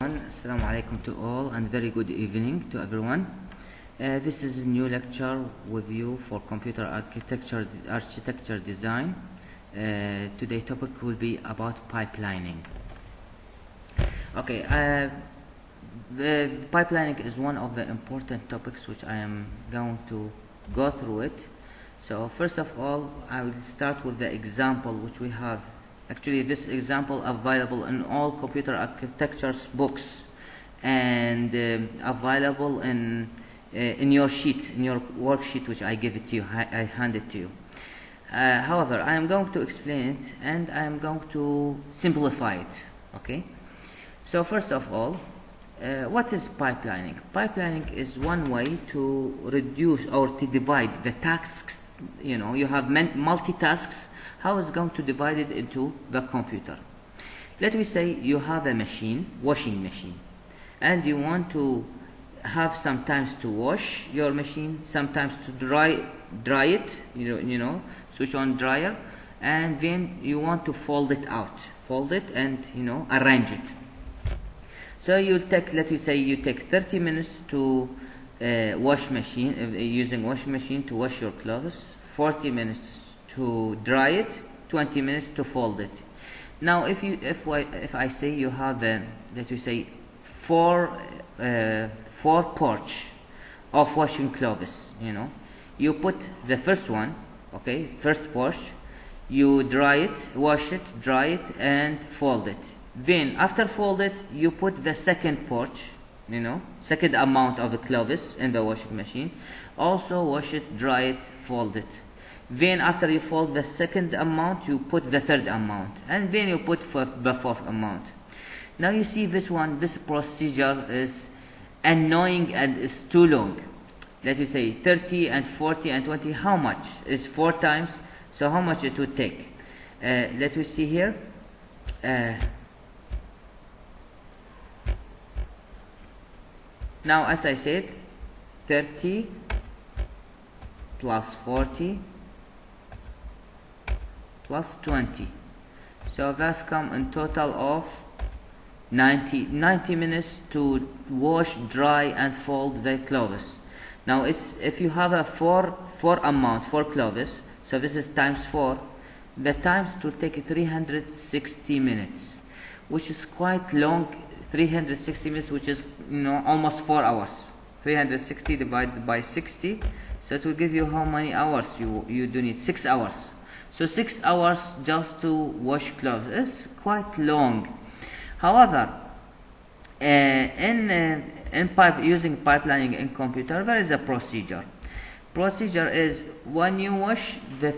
Assalamu alaikum to all and very good evening to everyone. This is a new lecture with you for computer architecture design. Today's topic will be about pipelining. Okay, the pipelining is one of the important topics which I am going to go through it. So first of all, I will start with the example which we have. Actually, this example available in all computer architectures books and available in your sheet, in your worksheet, which I give it to you, I hand it to you. However, I am going to explain it and I am going to simplify it. Okay. So first of all, what is pipelining? Pipelining is one way to reduce or to divide the tasks. You know, you have multi-tasks. How is going to divide it into the computer? Let me say you have a machine, washing machine, and you want to have sometimes to wash your machine, sometimes to dry it. You know, switch on dryer, and then you want to fold it out, and arrange it. So you take, let me say, you take 30 minutes to wash machine using washing machine to wash your clothes, 40 minutes to dry it, 20 minutes to fold it. Now if I say you have let me say four porch of washing clothes, you put the first one, okay, first porch, you dry it, wash it, dry it, and fold it. Then after fold it, you put the second porch, second amount of the clothes in the washing machine, also wash it, dry it, fold it. Then after you fold the second amount, you put the third amount, and then you put the fourth amount. Now you see this procedure is annoying and is too long. Let me say 30 and 40 and 20, how much? Is 4 times, so how much it would take? Let me see here. Now as I said, 30 plus 40 plus 20, so that's come in total of 90 minutes to wash, dry, and fold the clothes. Now if you have a four clothes, so this is times 4, the times to take 360 minutes, which is quite long. 360 minutes, which is almost 4 hours. 360 divided by 60, so it will give you how many hours you do need. 6 hours. So 6 hours just to wash clothes is quite long. However, using pipelining in computer, there is a procedure. Procedure is when you wash the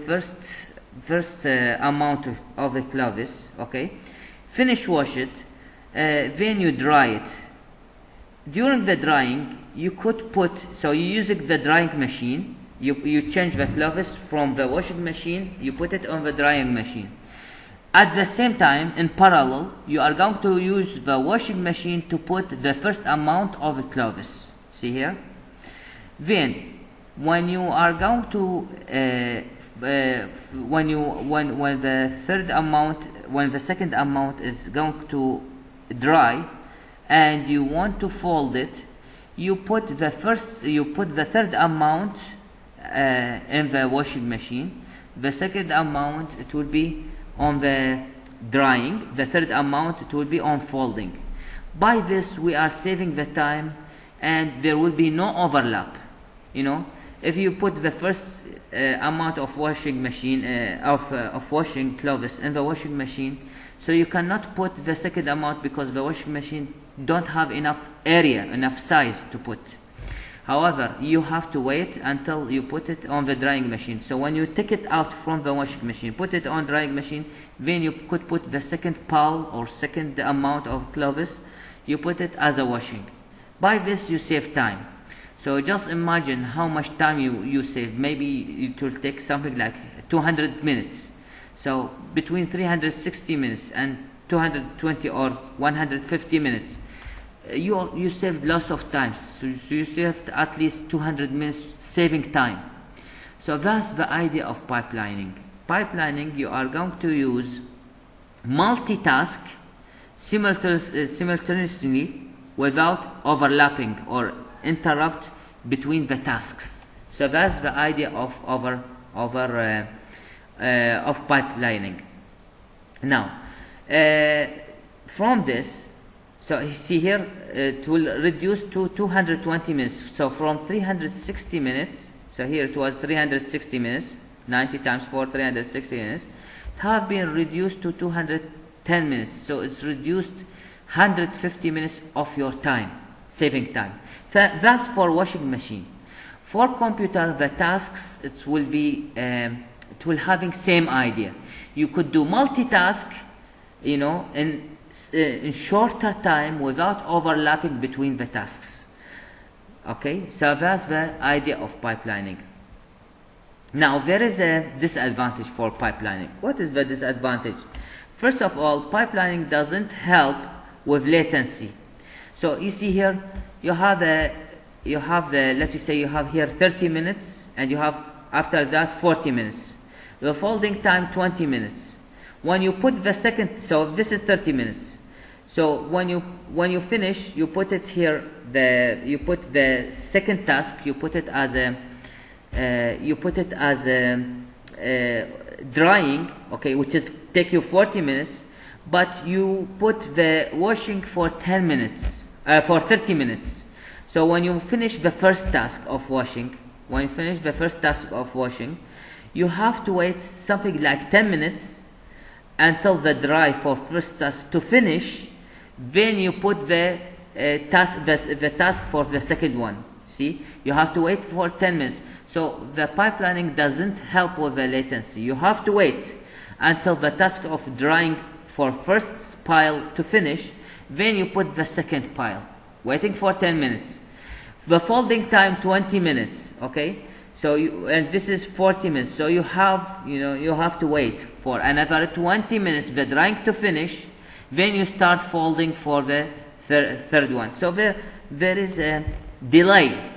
first amount of the clothes, okay, finish wash it, then you dry it. During the drying, you could put, so you using the drying machine. You change the clothes from the washing machine, you put it on the drying machine. At the same time, in parallel, you are going to use the washing machine to put the first amount of the clothes. See here? Then, when you are going to, when the second amount is going to dry, and you want to fold it, you put the third amount in the washing machine. The second amount, it will be on the drying. The third amount, it will be on folding. By this, we are saving the time, and there will be no overlap. If you put the first amount of washing machine of washing clothes in the washing machine, so you cannot put the second amount because the washing machine don't have enough area, enough size to put. However, you have to wait until you put it on the drying machine. So when you take it out from the washing machine, put it on drying machine, then you could put the second pile or second amount of clothes, you put it as a washing. By this you save time. So just imagine how much time you save. Maybe it will take something like 200 minutes. So between 360 minutes and 220 or 150 minutes, you saved lots of time. So you saved at least 200 minutes saving time. So that's the idea of pipelining. Pipelining, you are going to use multitask simultaneously without overlapping or interrupt between the tasks. So that's the idea of pipelining. Now, from this, so you see here, it will reduce to 220 minutes. So from 360 minutes, so here it was 360 minutes, 90 times 4, 360 minutes, it have been reduced to 210 minutes. So it's reduced 150 minutes of your time, saving time. That's for washing machine. For computer, the tasks, it will be, it will having same idea. You could do multitask, you know, in shorter time without overlapping between the tasks. Okay, so that's the idea of pipelining. Now there is a disadvantage for pipelining. What is the disadvantage? First of all, pipelining doesn't help with latency. So you see here, you have the, let's say you have here 30 minutes, and you have after that 40 minutes. The folding time 20 minutes. When you put the second, so this is 30 minutes. So when you finish, you put it here. You put the second task. You put it as drying. Okay, which is take you 40 minutes, but you put the washing for 10 minutes, for 30 minutes. So when you finish the first task of washing, you have to wait something like 10 minutes until the dry for first task to finish. Then you put the task for the second one. See, you have to wait for 10 minutes. So the pipelining doesn't help with the latency. You have to wait until the task of drying for first pile to finish. Then you put the second pile, waiting for 10 minutes. The folding time 20 minutes. Okay. So and this is 40 minutes. So you have to wait for another 20 minutes the drying to finish. Then you start folding for the third one. So there is a delay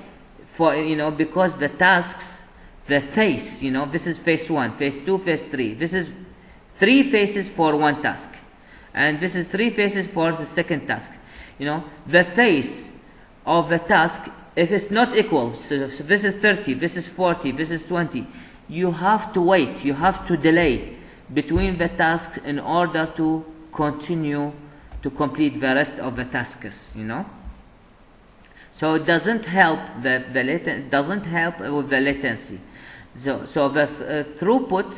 for because the tasks, the phase, this is phase 1, phase 2, phase 3. This is 3 phases for one task, and this is 3 phases for the second task. The phase of the task, if it's not equal, so this is 30, this is 40, this is 20, you have to wait, you have to delay between the tasks in order to continue to complete the rest of the tasks, So it doesn't help doesn't help with the latency. So the throughput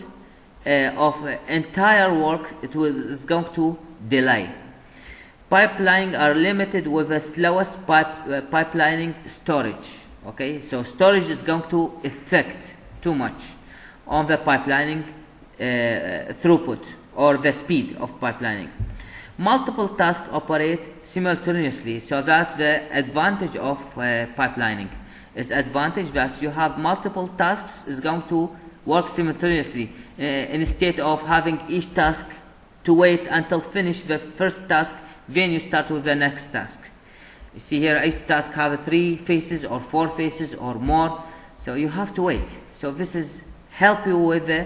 of entire work is going to delay. Pipelining are limited with the slowest pipelining storage. Okay, so storage is going to affect too much on the pipelining throughput or the speed of pipelining. Multiple tasks operate simultaneously, so that's the advantage of pipelining. Its advantage that you have multiple tasks is going to work simultaneously instead of having each task to wait until finish the first task. Then you start with the next task. You see here, each task have 3 phases or 4 phases or more, so you have to wait. So this is help you with the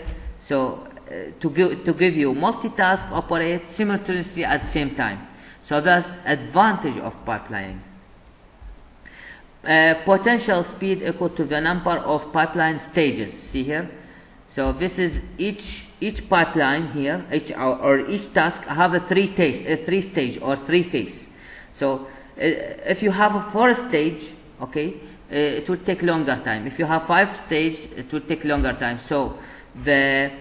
to give you multitask operate simultaneously at the same time. So that's advantage of pipelining. Potential speed equal to the number of pipeline stages. See here. So this is each pipeline here, each task have a 3 stage or 3 phase. So if you have a 4 stage, okay, it will take longer time. If you have 5 stage, it will take longer time. So the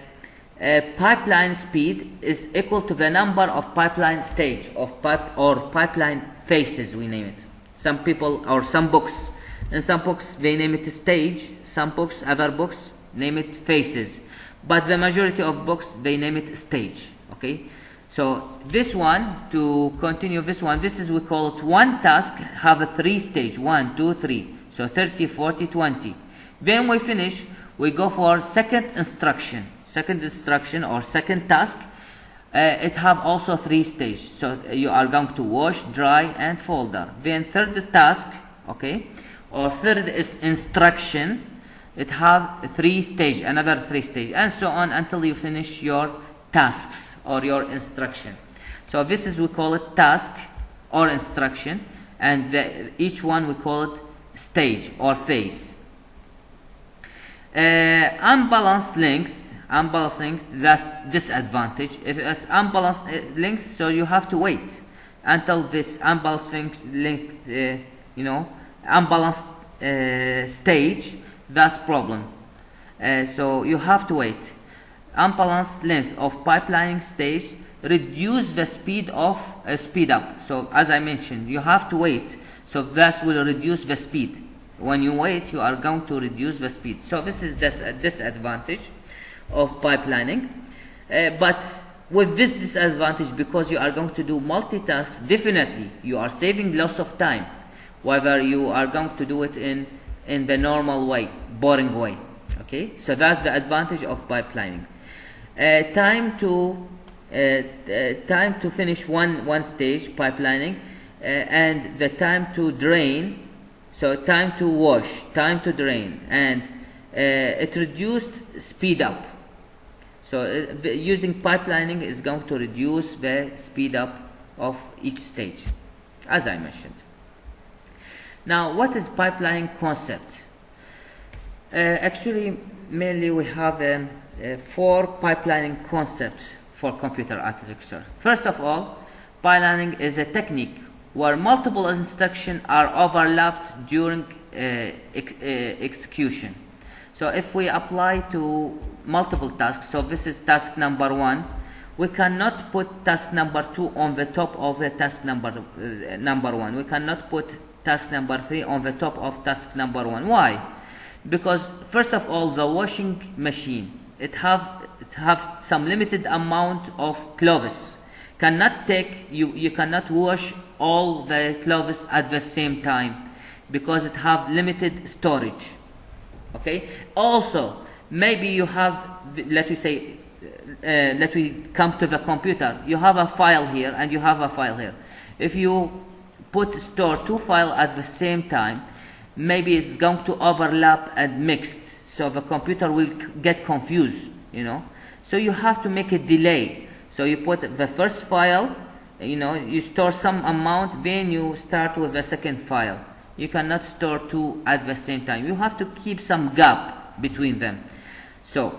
pipeline speed is equal to the number of pipeline stage of pipeline phases, we name it. Some people or some books, in some books they name it stage, some books, other books name it phases, but the majority of books they name it stage. Okay, so this one, to continue this one, this is, we call it one task have a 3 stage, 1, 2, 3, so 30, 40, 20. Then we finish, we go for second instruction or second task. It have also 3 stages, so you are going to wash, dry and folder. Then third task, okay, or third is instruction, it have 3 stage, another 3 stage, and so on until you finish your tasks or your instruction. So this is, we call it task or instruction, and each one we call it stage or phase. Unbalanced length, that's disadvantage. If it's unbalanced length, so you have to wait until this unbalanced length, unbalanced stage, that's problem. So you have to wait. Unbalanced length of pipelining stage reduce the speed of speed up. So as I mentioned, you have to wait. So that will reduce the speed. When you wait, you are going to reduce the speed. So this is a disadvantage of pipelining. But with this disadvantage, because you are going to do multitasks, definitely you are saving lots of time, whether you are going to do it in the normal way, boring way. Okay, so that's the advantage of pipelining. Time to finish one stage pipelining, and the time to drain. So time to wash, time to drain, and it reduced speed up. So using pipelining is going to reduce the speed up of each stage, as I mentioned. Now, what is pipelining concept? Actually, mainly we have 4 pipelining concepts for computer architecture. First of all, pipelining is a technique where multiple instructions are overlapped during execution. So if we apply to multiple tasks, so this is task number 1, we cannot put task number 2 on the top of the task number 1. We cannot put task number 3 on the top of task number 1. Why? Because first of all, the washing machine, it have some limited amount of clothes. You cannot wash all the clothes at the same time because it have limited storage. Okay. Also, maybe you have, let me come to the computer. You have a file here and you have a file here. If you store 2 files at the same time, maybe it's going to overlap and mixed, so the computer will get confused. So you have to make a delay. So you put the first file, you store some amount, then you start with the second file. You cannot store 2 at the same time. You have to keep some gap between them. So,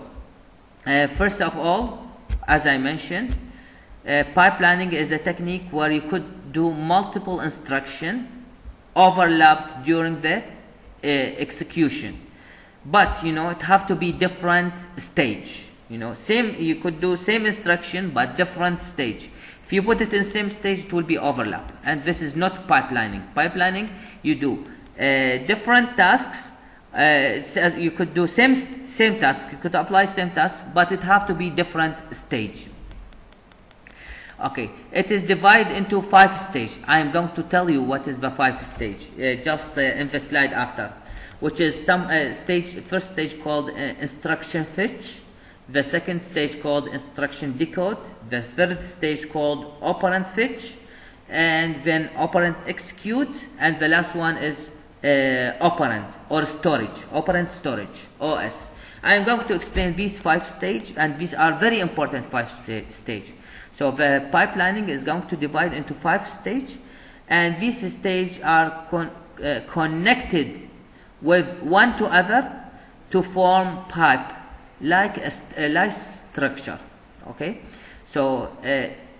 first of all, as I mentioned, pipelining is a technique where you could do multiple instructions overlapped during the execution. But, it have to be different stage. You could do same instruction but different stage. If you put it in same stage, it will be overlap, and this is not pipelining. Pipelining, you do different tasks. You could do same task. You could apply same task, but it have to be different stage. Okay, it is divided into 5 stages. I am going to tell you what is the 5 stage just in the slide after, which is some first stage called instruction fetch. The second stage called instruction decode, the third stage called operand fetch, and then operand execute, and the last one is operand or storage, operand storage, OS. I am going to explain these 5 stages, and these are very important 5 stages. So the pipelining is going to divide into 5 stages, and these stages are connected with one to other to form pipe, like a structure. Okay, so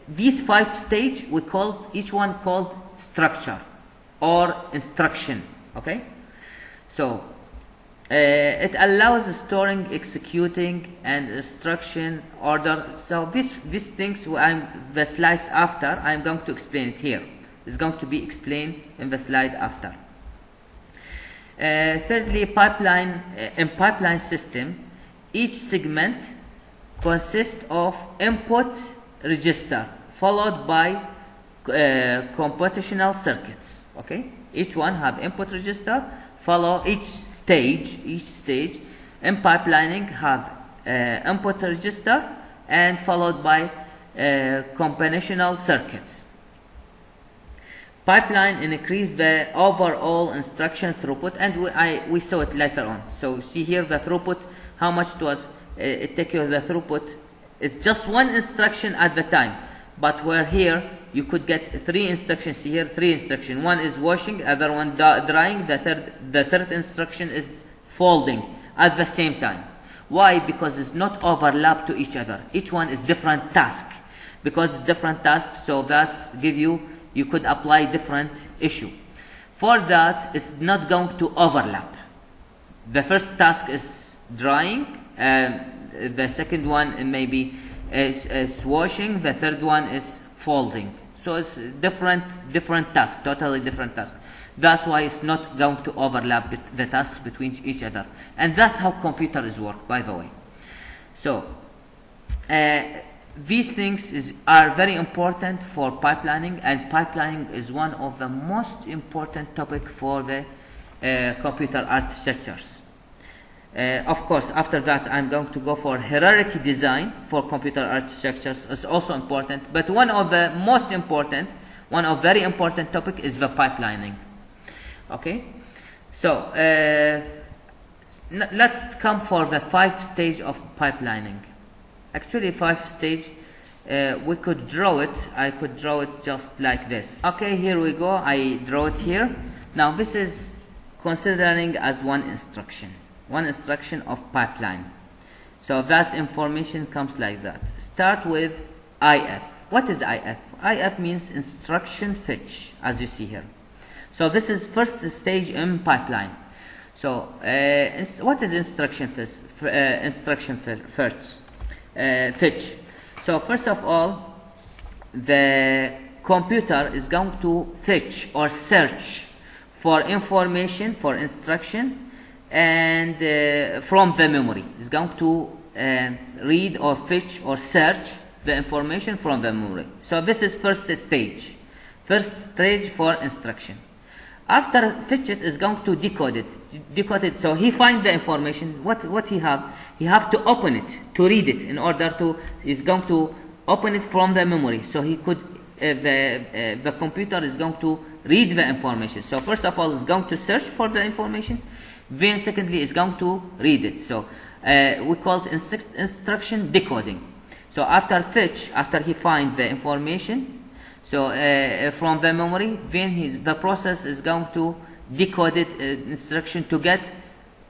these 5 stages we call each one called structure or instruction. Okay, so it allows storing, executing, and instruction order. So these things, the slides after, I'm going to explain it here. It's going to be explained in the slide after. Thirdly, in pipeline system, each segment consists of input register followed by computational circuits. Okay, each one have input register. Follow each stage in pipelining have input register and followed by combinational circuits. Pipeline increase the overall instruction throughput, and we saw it later on. So see here the throughput, how much it was. It take you the throughput. It's just one instruction at the time. but where here you could get 3 instructions here, 3 instructions. One is washing, other one drying, the third instruction is folding at the same time. Why? Because it's not overlap to each other. Each one is different task. Because it's different tasks, so that's give you could apply different issue. For that, it's not going to overlap. The first task is drying, the second one maybe is washing, the third one is folding. So it's different task, totally different task. That's why it's not going to overlap the tasks between each other. And that's how computers work, by the way. So these things are very important for pipelining, and pipelining is one of the most important topic for the computer architectures. Of course, after that, I'm going to go for hierarchy design for computer architectures. It's also important, but one of the most important, one of very important topic is the pipelining. Okay, so let's come for the 5 stage of pipelining. Actually, 5 stage, we could draw it. I could draw it just like this. Okay, here we go. I draw it here. Now this is considering as one instruction of pipeline. So that information comes like that. Start with IF. What is IF? IF means instruction fetch, as you see here. So this is first stage in pipeline. So what is instruction fetch? So first of all, the computer is going to fetch or search for information, for instruction, and from the memory. It's going to read or fetch or search the information from the memory. So this is first stage for instruction. After fetch it is going to decode it. So he find the information. What he have? He have to open it to read it. In order to, he's going to open it from the memory. So he could the computer is going to read the information. So first of all, it's going to search for the information. Then secondly, it's going to read it. So we call it instruction decoding. So after fetch, after he find the information, so from the memory, then the process is going to decode it instruction to get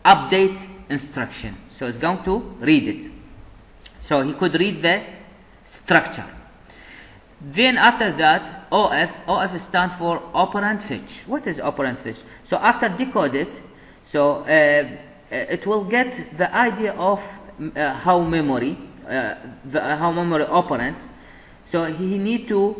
update instruction. So it's going to read it. So he could read the structure. Then after that, OF stands for operand fetch. What is operand fetch? So after decode it, so it will get the idea of how memory operates. So he need to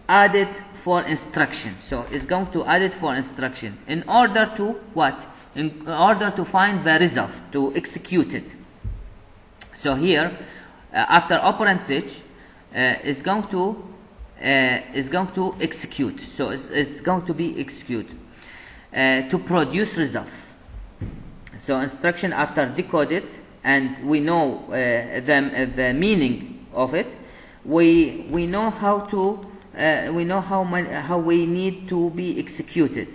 add it for instruction. So it's going to add it for instruction in order to what? In order to find the results, to execute it. So here, after operand fetch, is going to execute. So it's going to be execute to produce results. So instruction after decode it, and we know the meaning of it. We know how to how we need to be executed.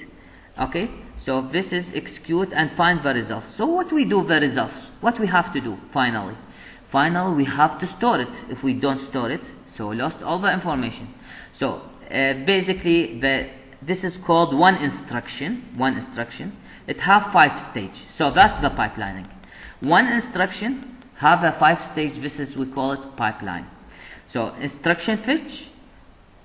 Okay, so this is execute and find the results. So what we do the results? What we have to do finally? Finally, we have to store it. If we don't store it, so we lost all the information. So basically, this is called one instruction. One instruction. It have 5 stages. So that's the pipelining. One instruction have a 5 stage. This is, we call it pipeline. So instruction fetch.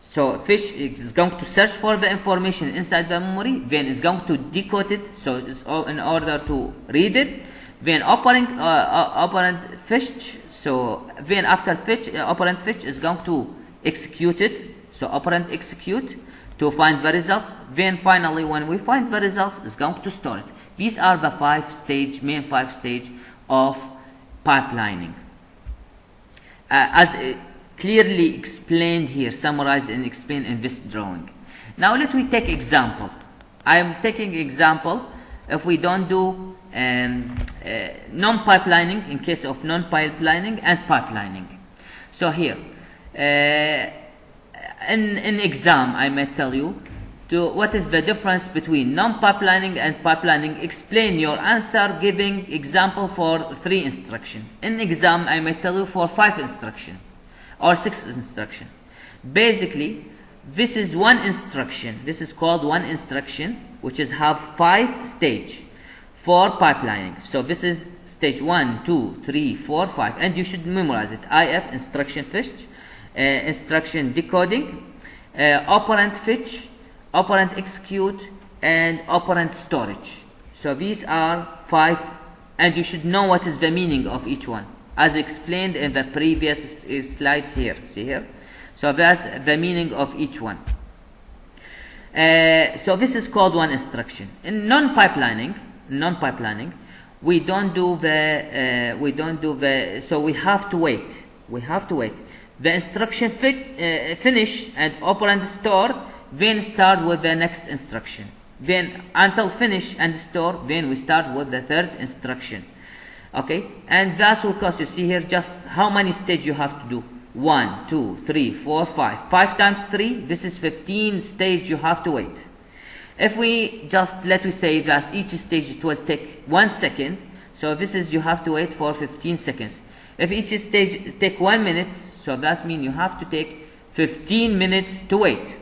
So fetch is going to search for the information inside the memory. Then it's going to decode it. So it's all in order to read it. Then operand fetch. So then after fetch, operand fetch is going to execute it. So operand execute to find the results. Then finally, when we find the results, it's going to store it. These are the main 5 stage of pipelining. As clearly explained here, summarized and explained in this drawing. Now let me take example. I am taking example if we don't do non-pipelining, in case of non-pipelining and pipelining. So here, in exam, I may tell you what is the difference between non-pipelining and pipelining. Explain your answer giving example for 3 instruction. In exam, I may tell you for 5 instruction or 6 instruction. Basically, this is one instruction. This is called one instruction, which is have 5 stage for pipelining. So this is stage 1, 2, 3, 4, 5, and you should memorize it. IF, instruction fetch, instruction decoding, operand fetch, operand execute, and operand storage. So these are 5, and you should know what is the meaning of each one, as explained in the previous slides here. See here? So that's the meaning of each one. So this is called one instruction. In non-pipelining, we don't do the, so we have to wait. The instruction finish and operand store, then start with the next instruction. Then until finish and store, then we start with the third instruction. Okay, and that's will cost you. See here just how many stages you have to do. 1, 2, 3, 4, 5. 5 times 3, this is 15 stages you have to wait. If we just let we say that each stage it will take 1 second, so this is you have to wait for 15 seconds. If each stage take 1 minute, so that means you have to take 15 minutes to wait.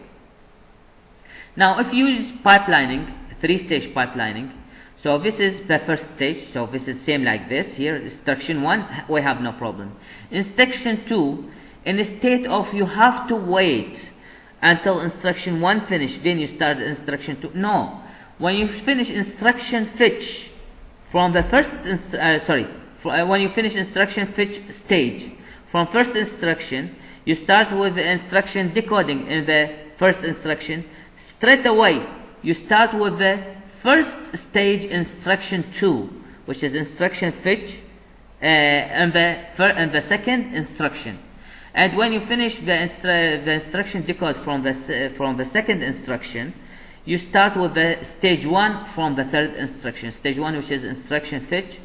Now if you use pipelining, 3-stage pipelining, so this is the first stage, so this is same like this. Here instruction 1, we have no problem. Instruction 2, in the state of you have to wait until instruction 1 finish, then you start instruction 2. No, when you finish instruction fetch from the first, when you finish instruction fetch stage, from first instruction, you start with the instruction decoding in the first instruction. Straight away, you start with the first stage instruction 2, which is instruction fetch, and the second instruction. And when you finish the instruction decode from the second instruction, you start with the stage 1 from the third instruction. Stage 1, which is instruction fetch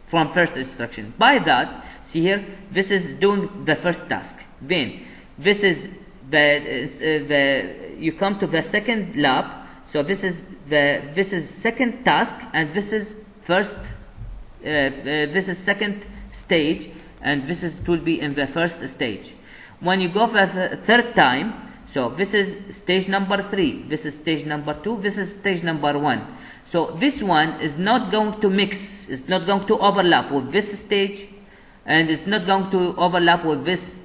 from first instruction. By that, see here, this is doing the first task. Then this is you come to the second lab. So this is second task, and this is first. This is second stage, and this will be in the first stage. When you go for the third time, so this is stage number 3. This is stage number 2. This is stage number 1. So this one is not going to mix. It's not going to overlap with this stage, and it's not going to overlap with this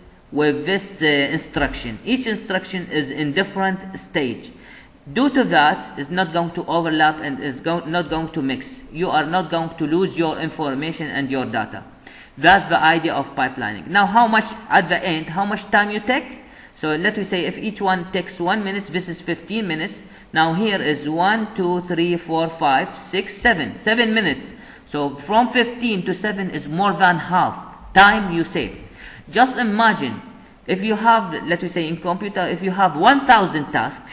instruction. Each instruction is in different stage. Due to that, it's not going to overlap and is not going to mix. You are not going to lose your information and your data. That's the idea of pipelining. Now, how much at the end? How much time you take? So let me say if each one takes 1 minute, this is 15 minutes. Now here is 1, 2, 3, 4, 5, 6, 7. 7 minutes. So from 15 to 7 is more than half time you save. Just imagine if you have, let me say in computer, if you have 1,000 tasks,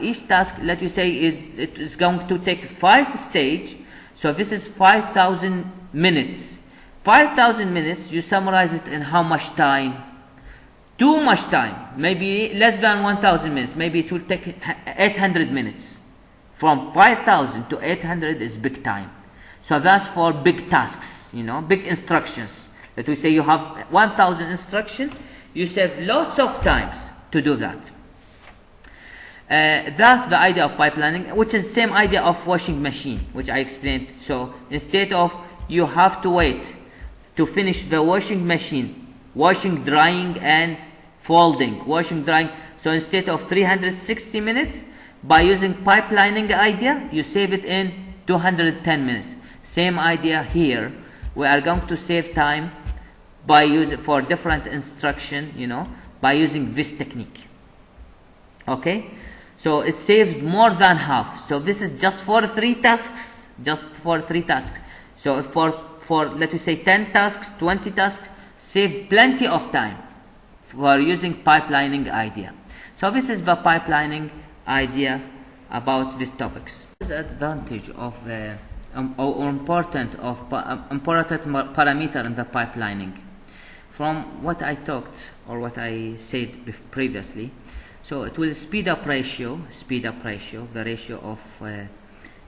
each task, let me say, it is going to take 5 stages. So this is 5,000 minutes. 5,000 minutes, you summarize it in how much time? Too much time. Maybe less than 1,000 minutes. Maybe it will take 800 minutes. From 5,000 to 800 is big time. So that's for big tasks, big instructions. Let we say you have 1,000 instructions, you save lots of times to do that. That's the idea of pipelining, which is the same idea of washing machine, which I explained. So instead of you have to wait to finish the washing machine, washing, drying, and folding, washing, drying. So instead of 360 minutes, by using pipelining idea, you save it in 210 minutes. Same idea here. We are going to save time by using for different instruction, by using this technique. Okay? So it saves more than half. So this is just for 3 tasks. So for let me say 10 tasks, 20 tasks, save plenty of time for using pipelining idea. So this is the pipelining idea about these topics. The advantage of the important parameter in the pipelining. From what I talked or what I said previously, so it will speed up ratio, the ratio of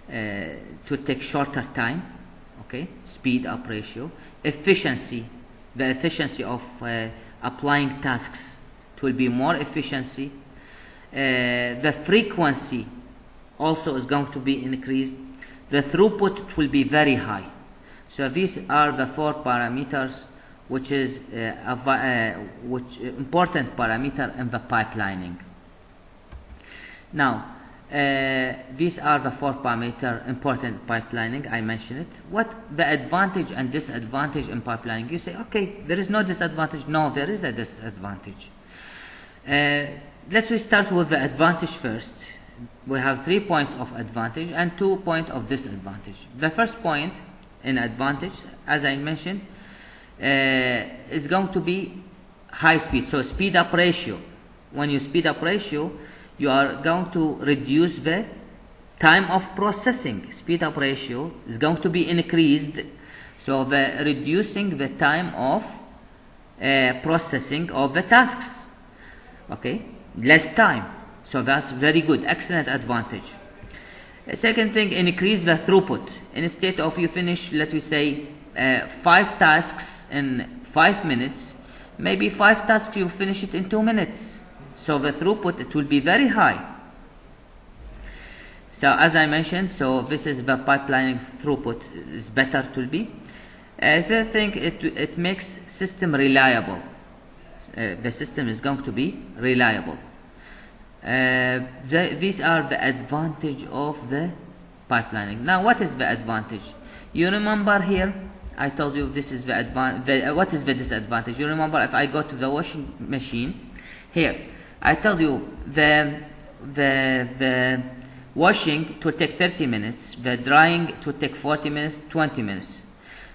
to take shorter time, okay, speed up ratio, efficiency, the efficiency of applying tasks it will be more efficiency. The frequency also is going to be increased. The throughput will be very high. So these are the 4 parameters which is important parameter in the pipelining. Now, these are the 4 parameter important pipelining. I mentioned it. What the advantage and disadvantage in pipelining? You say, okay, there is no disadvantage. No, there is a disadvantage. Let's start with the advantage first. We have 3 points of advantage and 2 points of disadvantage. The first point in advantage, as I mentioned, is going to be high speed. So speed up ratio. When you speed up ratio, you are going to reduce the time of processing. Speed up ratio is going to be increased. So the reducing the time of processing of the tasks. Okay, less time. So that's very good, excellent advantage. Second thing, increase the throughput. Instead of you finish, let me say, 5 tasks in 5 minutes, maybe 5 tasks you finish it in 2 minutes. So the throughput, it will be very high. So as I mentioned, so this is the pipelining throughput is better to be. Third thing, it makes system reliable. The system is going to be reliable. These are the advantage of the pipelining. Now, what is the advantage? You remember here, I told you this is the advantage. What is the disadvantage? You remember if I go to the washing machine, here, I told you the washing to take 30 minutes, the drying to take 40 minutes, 20 minutes.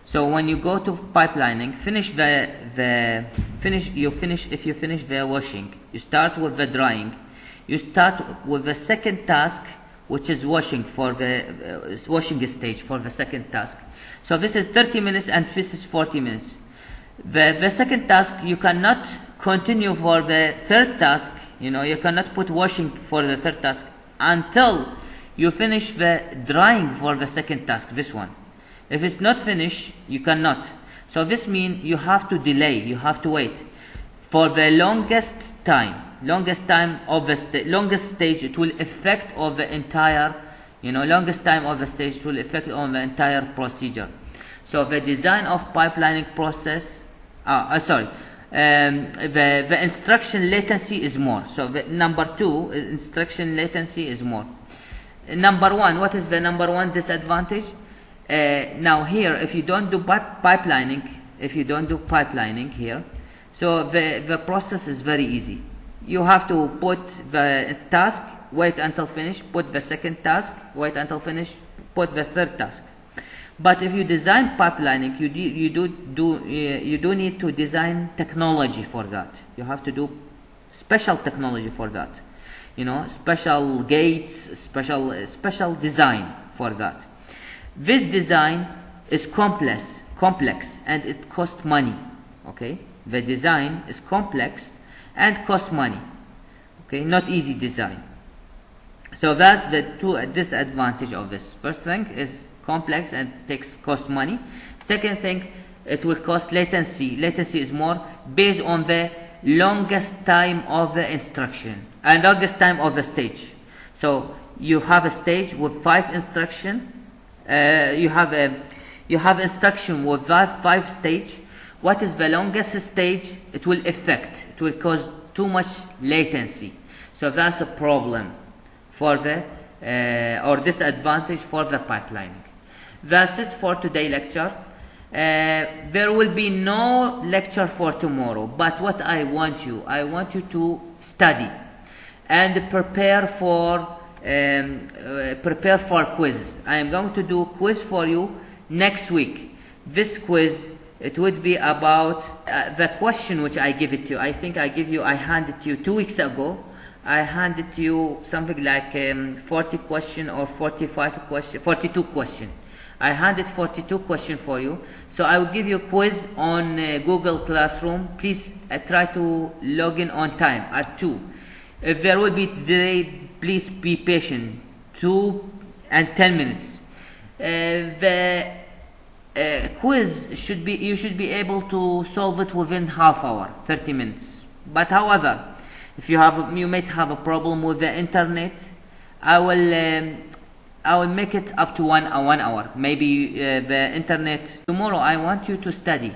So when you go to pipelining, if you finish the washing, you start with the drying. You start with the second task, which is washing for the washing stage for the second task. So this is 30 minutes and this is 40 minutes. The second task, you cannot continue for the third task. You know, you cannot put washing for the third task until you finish the drying for the second task, this one. If it's not finished, you cannot. So this means you have to delay, you have to wait for the longest time of the longest stage. It will affect of the entire, longest time of the stage will affect on the entire procedure. So the design of pipelining process, the instruction latency is more. So the number 2, instruction latency is more. Number 1, what is the number 1 disadvantage? Now here, if you don't do pipelining here, so the process is very easy. You have to put the task, wait until finish, put the second task, wait until finish, put the third task. But if you design pipelining, you do need to design technology for that. You have to do special technology for that. Special gates, special design for that. This design is complex, and it costs money. Okay, the design is complex and costs money. Okay, not easy design. So that's the 2 disadvantage of this. First thing is complex and cost money. Second thing, it will cost latency. Latency is more based on the longest time of the instruction and longest time of the stage. So you have a stage with 5 instruction. You have instruction with 5 stage. What is the longest stage? It will cause too much latency. So that's a problem for the or disadvantage for the pipelining. That's it for today's lecture. There will be no lecture for tomorrow, but what I want you to study and prepare for quiz. I am going to do quiz for you next week. This quiz, it would be about the question which I give it to you. I think I handed to you 2 weeks ago. I handed to you something like 40 question or 45 question, 42 question. I handed 42 question for you. So I will give you a quiz on Google Classroom. Please try to log in on time at 2. If there will be delay, please be patient. 2 and 10 minutes. The quiz you should be able to solve it within half hour, 30 minutes. But however, If you might have a problem with the internet, I will make it up to 1 hour. Maybe the internet. Tomorrow I want you to study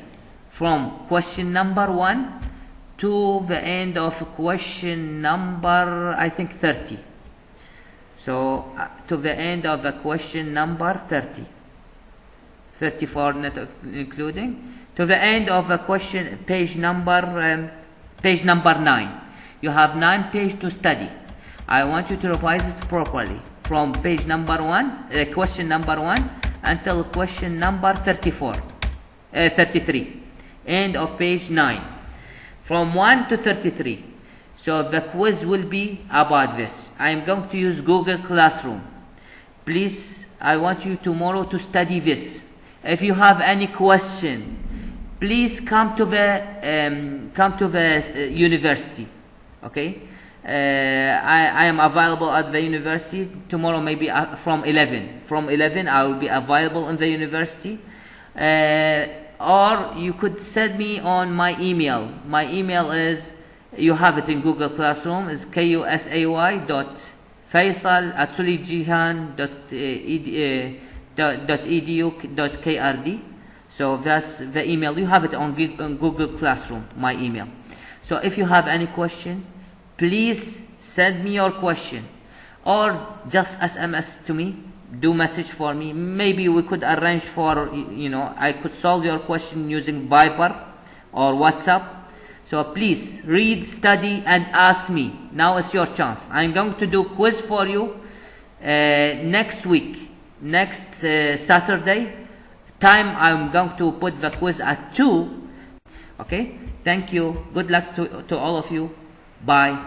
from question number 1 to the end of question number, I think, 30. So to the end of the question number 30, 34 not including, to the end of the question page number 9. You have 9 pages to study. I want you to revise it properly from page number 1, question number 1 until question number 33, end of page 9, from 1 to 33. So the quiz will be about this. I am going to use Google Classroom. Please, I want you tomorrow to study this. If you have any question, please come to the university. Okay, I am available at the university tomorrow. Maybe from 11. From 11, I will be available in the university. Or you could send me on my email. My email is, you have it in Google Classroom, is kusay.faisal@suleyjihan.edu.krd. So that's the email. You have it on Google Classroom, my email. So if you have any question, please send me your question, or just SMS to me. Do message for me. Maybe we could arrange for, I could solve your question using Viber or WhatsApp. So please read, study, and ask me. Now is your chance. I'm going to do quiz for you next week, next Saturday. Time I'm going to put the quiz at 2. Okay? Thank you. Good luck to all of you. Bye.